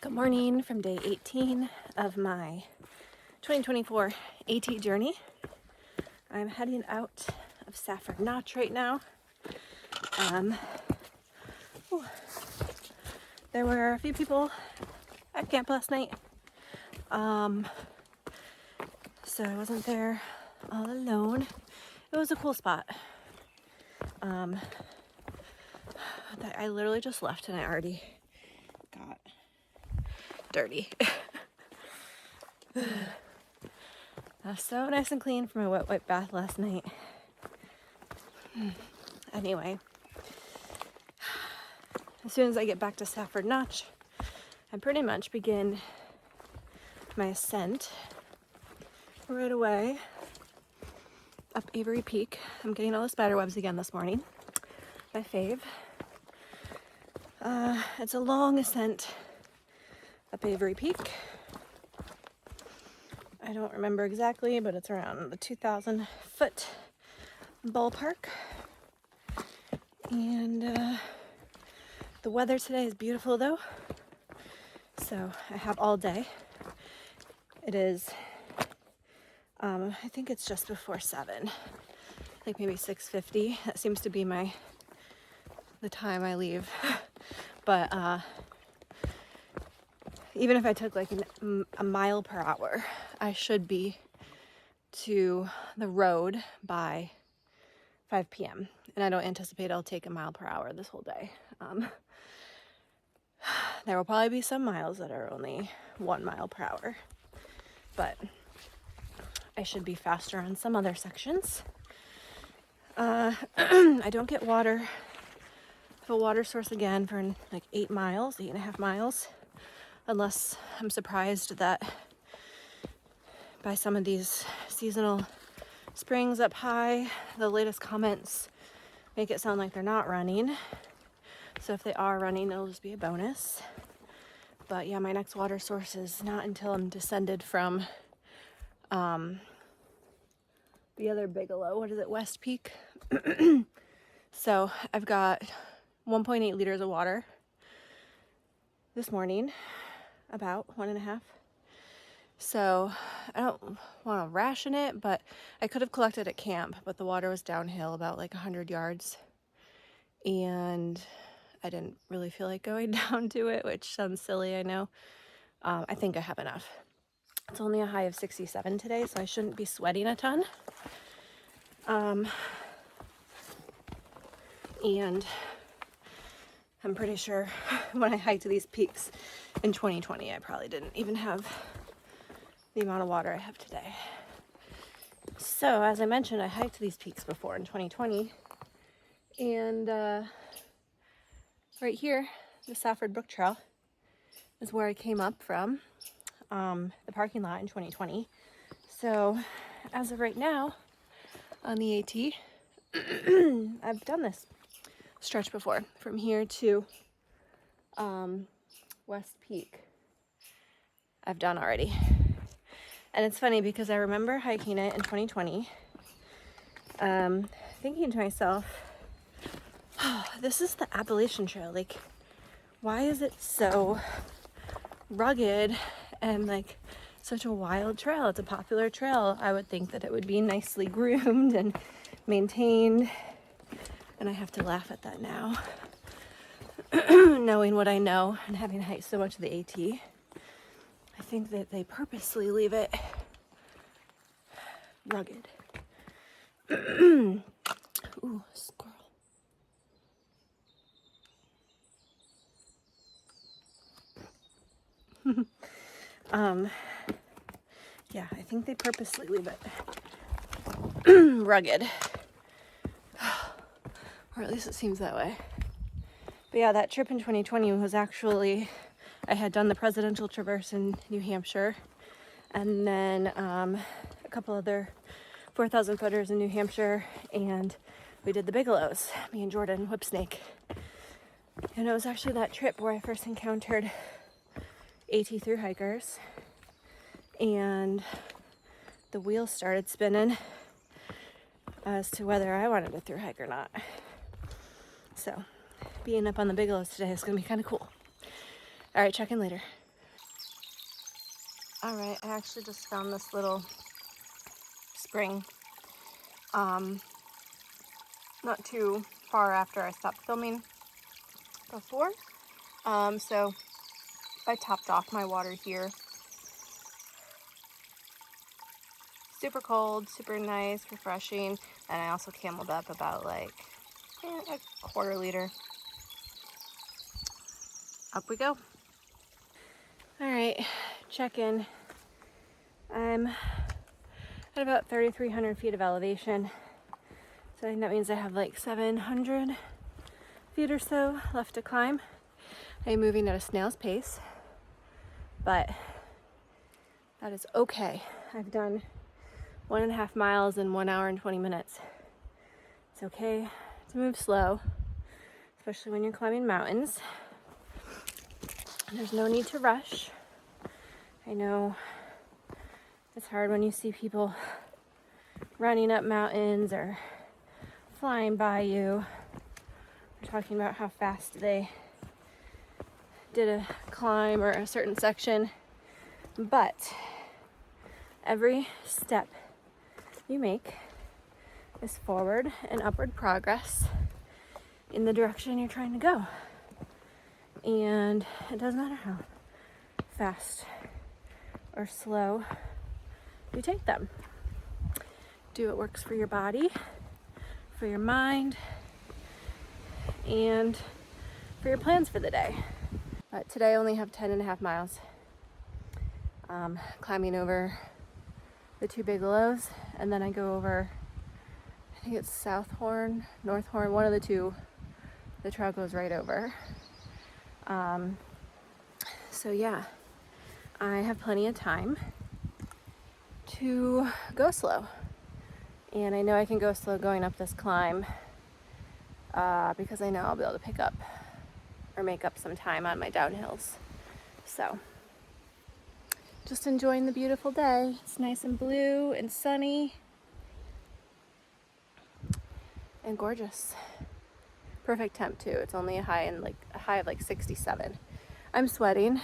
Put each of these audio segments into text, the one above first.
Good morning from day 18 of my 2024 AT journey. I'm heading out of Safford Notch right now. There were a few people at camp last night, so I wasn't there all alone. It was a cool spot. I literally just left and I already got dirty. So nice and clean from my wet wipe bath last night. Anyway, as soon as I get back to Safford Notch, I pretty much begin my ascent right away up Avery Peak. I'm getting all the spider webs again this morning. My fave. It's a long ascent up Avery Peak. I don't remember exactly, but it's around the 2,000 foot ballpark. And the weather today is beautiful though. So I have all day. It is, I think it's just before 7, like maybe 6:50. That seems to be the time I leave. But even if I took like a mile per hour, I should be to the road by 5 p.m. And I don't anticipate I'll take a mile per hour this whole day. There will probably be some miles that are only 1 mile per hour, but I should be faster on some other sections. I don't get water. I have a water source again for like 8.5 miles, unless I'm surprised that by some of these seasonal springs up high, the latest comments make it sound like they're not running. So if they are running, it'll just be a bonus. But yeah, my next water source is not until I'm descended from the other Bigelow. What is it? West Peak. So I've got 1.8 liters of water this morning, about 1.5. So I don't want to ration it, but I could have collected at camp, but the water was downhill about like 100 yards. And I didn't really feel like going down to it, which sounds silly, I know. I think I have enough. It's only a high of 67 today, so I shouldn't be sweating a ton. And I'm pretty sure when I hiked these peaks in 2020, I probably didn't even have the amount of water I have today. So, as I mentioned, I hiked these peaks before in 2020. And right here, the Safford Brook Trail is where I came up from, the parking lot in 2020. So, as of right now, on the AT, I've done this stretch before, from here to West Peak. I've done already. And it's funny because I remember hiking it in 2020, thinking to myself, oh, this is the Appalachian Trail. Like, why is it so rugged and like such a wild trail? It's a popular trail. I would think that it would be nicely groomed and maintained. And I have to laugh at that now, knowing what I know and having hiked so much of the AT. I think that they purposely leave it rugged. Ooh, squirrel. Yeah, I think they purposely leave it rugged. Or at least it seems that way. But yeah, that trip in 2020 was actually, I had done the Presidential Traverse in New Hampshire, and then a couple other 4,000 footers in New Hampshire, and we did the Bigelows, me and Jordan Whipsnake. And it was actually that trip where I first encountered AT thru hikers, and the wheels started spinning as to whether I wanted to thru hike or not. So being up on the Bigelows today is going to be kind of cool. All right, check in later. All right, I actually just found this little spring not too far after I stopped filming before. So I topped off my water here. Super cold, super nice, refreshing, and I also cameled up about like a quarter liter. Up we go. All right, check in. I'm at about 3,300 feet of elevation. So I think that means I have like 700 feet or so left to climb. I'm moving at a snail's pace, but that is okay. I've done 1.5 miles in 1 hour and 20 minutes. It's okay to move slow, especially when you're climbing mountains. There's no need to rush. I know it's hard when you see people running up mountains or flying by you. We're talking about how fast they did a climb or a certain section, but every step you make is forward and upward progress in the direction you're trying to go. And it doesn't matter how fast or slow you take them. Do what works for your body, for your mind, and for your plans for the day. But today I only have 10.5 miles. Climbing over the two Bigelows, and then I go over, I think it's South Horn, North Horn, one of the two. The trail goes right over. So yeah, I have plenty of time to go slow. And I know I can go slow going up this climb because I know I'll be able to pick up or make up some time on my downhills. So just enjoying the beautiful day. It's nice and blue and sunny and gorgeous. Perfect temp too. It's only a high of like 67. I'm sweating.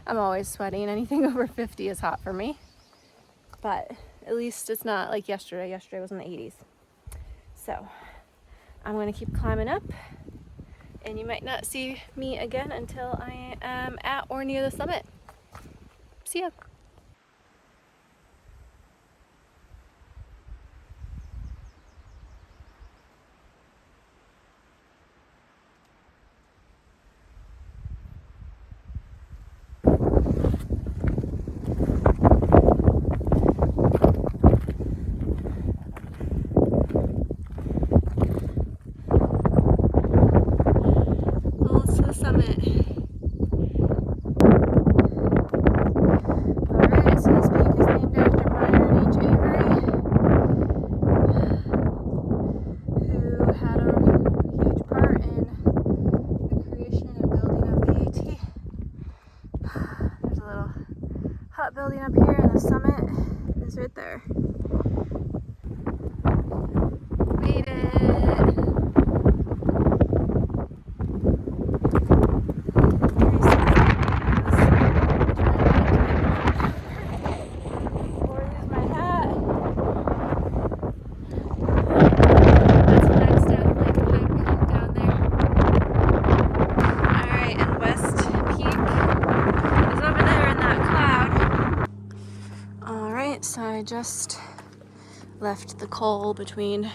I'm always sweating. Anything over 50 is hot for me. But at least it's not like yesterday. Yesterday was in the 80s. So I'm gonna keep climbing up, and you might not see me again until I am at or near the summit. See ya. Almost to the summit. Alright, so this peak is named after Myron H. Avery, who had a huge part in the creation and building of the AT. There's a little hut building up here, and the summit is right there. Made it! So I just left the coal between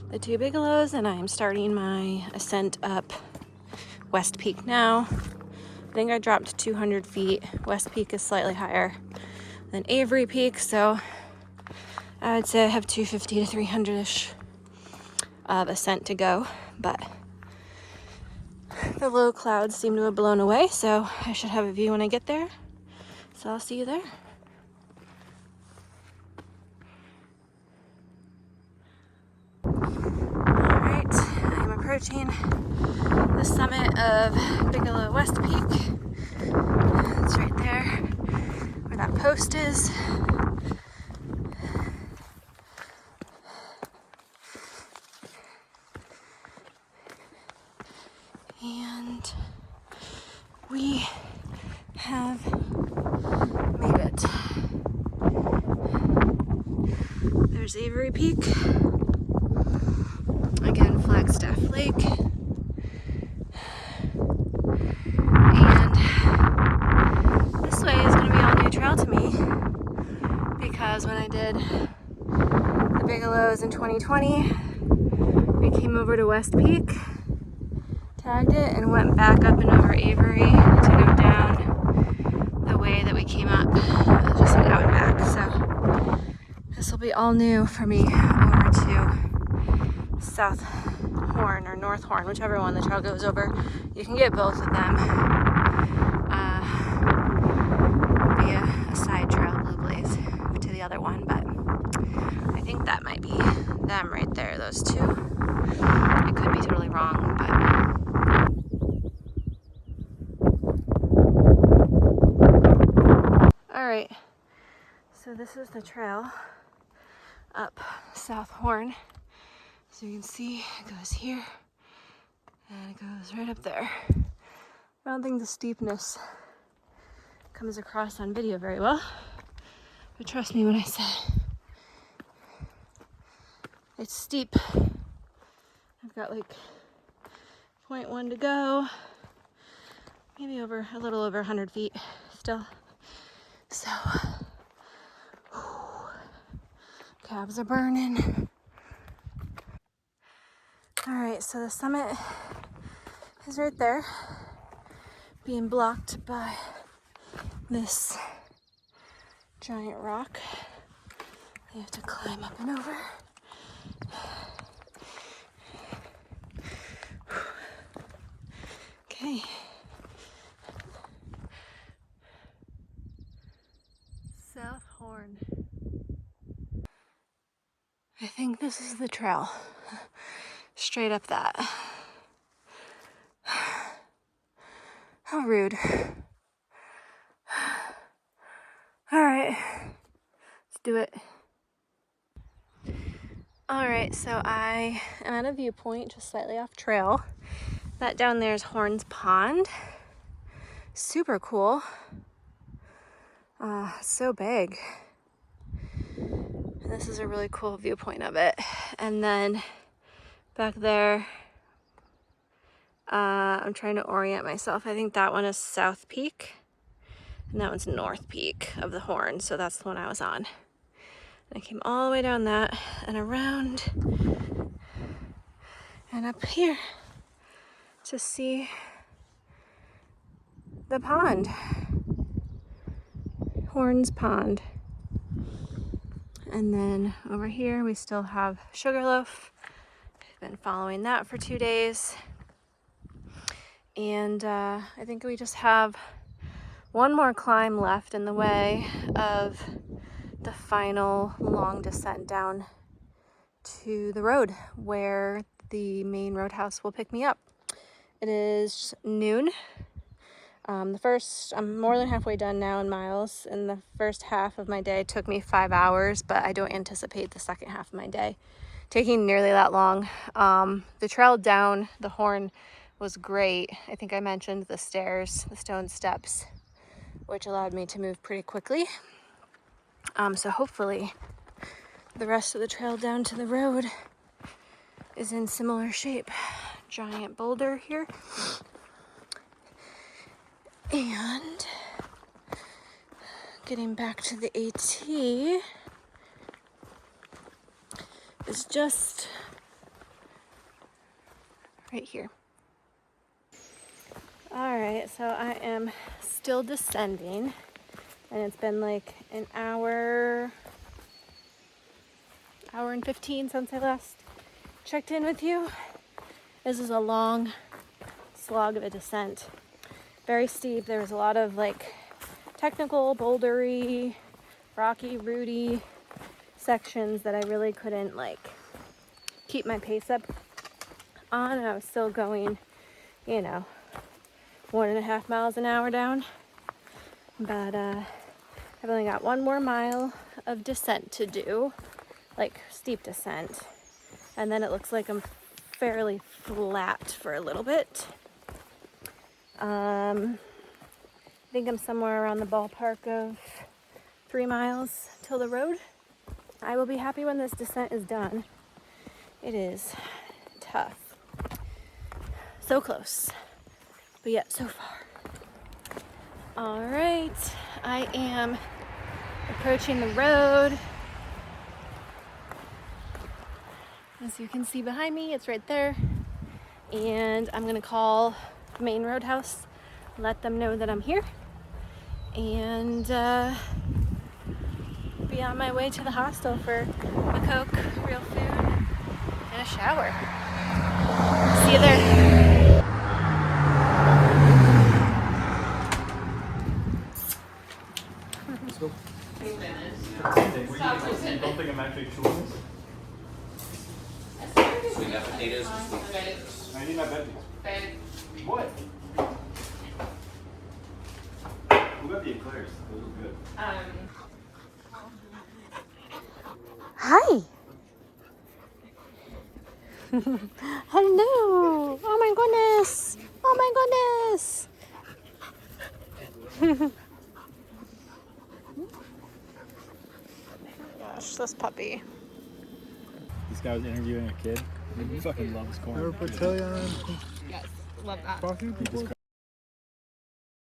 the two Bigelows, and I'm starting my ascent up West Peak now. I think I dropped 200 feet. West Peak is slightly higher than Avery Peak, so I would say I have 250 to 300-ish of ascent to go, but the low clouds seem to have blown away, so I should have a view when I get there. So I'll see you there. Alright, I'm approaching the summit of Bigelow West Peak. It's right there where that post is. And we have Avery Peak. Again, Flagstaff Lake. And this way is going to be all new trail to me because when I did the Bigelows in 2020, we came over to West Peak, tagged it, and went back up and over Avery to go down the way that we came up, just an out and back. So this will be all new for me over to South Horn or North Horn, whichever one the trail goes over. You can get both of them via a side trail, Blue Blaze, to the other one, but I think that might be them right there, those two. I could be totally wrong, but alright, so this is the trail up South Horn. So you can see it goes here and it goes right up there. I don't think the steepness comes across on video very well, but trust me when I say it's steep. I've got like 0.1 to go, maybe a little over 100 feet still. So, calves are burning. All right, so the summit is right there, being blocked by this giant rock. You have to climb up and over. Okay. South Horn. I think this is the trail. Straight up that. How rude. Alright, let's do it. Alright, so I am at a viewpoint just slightly off trail. That down there is Horns Pond. Super cool. So big. And this is a really cool viewpoint of it. And then back there, I'm trying to orient myself. I think that one is South Peak, and that one's North Peak of the Horn, so that's the one I was on. And I came all the way down that and around and up here to see the pond, Horns Pond. And then over here we still have Sugarloaf. I've been following that for 2 days. And I think we just have one more climb left in the way of the final long descent down to the road where the Maine Roadhouse will pick me up. It is noon. I'm more than halfway done now in miles, and the first half of my day took me 5 hours, but I don't anticipate the second half of my day taking nearly that long. The trail down the Horn was great. I think I mentioned the stairs, the stone steps, which allowed me to move pretty quickly. So hopefully the rest of the trail down to the road is in similar shape. Giant boulder here. And getting back to the AT is just right here. All right, so I am still descending, and it's been like an hour and 15 since I last checked in with you. This is a long slog of a descent. Very steep. There was a lot of like technical, bouldery, rocky, rooty sections that I really couldn't like keep my pace up on. I was still going, 1.5 miles an hour down. But I've only got one more mile of descent to do, like steep descent. And then it looks like I'm fairly flat for a little bit. I think I'm somewhere around the ballpark of 3 miles till the road. I will be happy when this descent is done. It is tough. So close, but yet so far. All right, I am approaching the road. As you can see behind me, it's right there. And I'm gonna call the Maine Roadhouse, let them know that I'm here, and be on my way to the hostel for a Coke, real food, and a shower. See you there. Let's go. You don't think I'm actually chewing this? Sweet potatoes and sweet potatoes. I need my veggies. What? Who got the eclairs? Those look good. Hi. Hello. Oh my goodness. Oh my goodness. Gosh, this puppy. This guy was interviewing a kid. He fucking loves corn. Ever put chili on it? Yes, love that. Coffee before?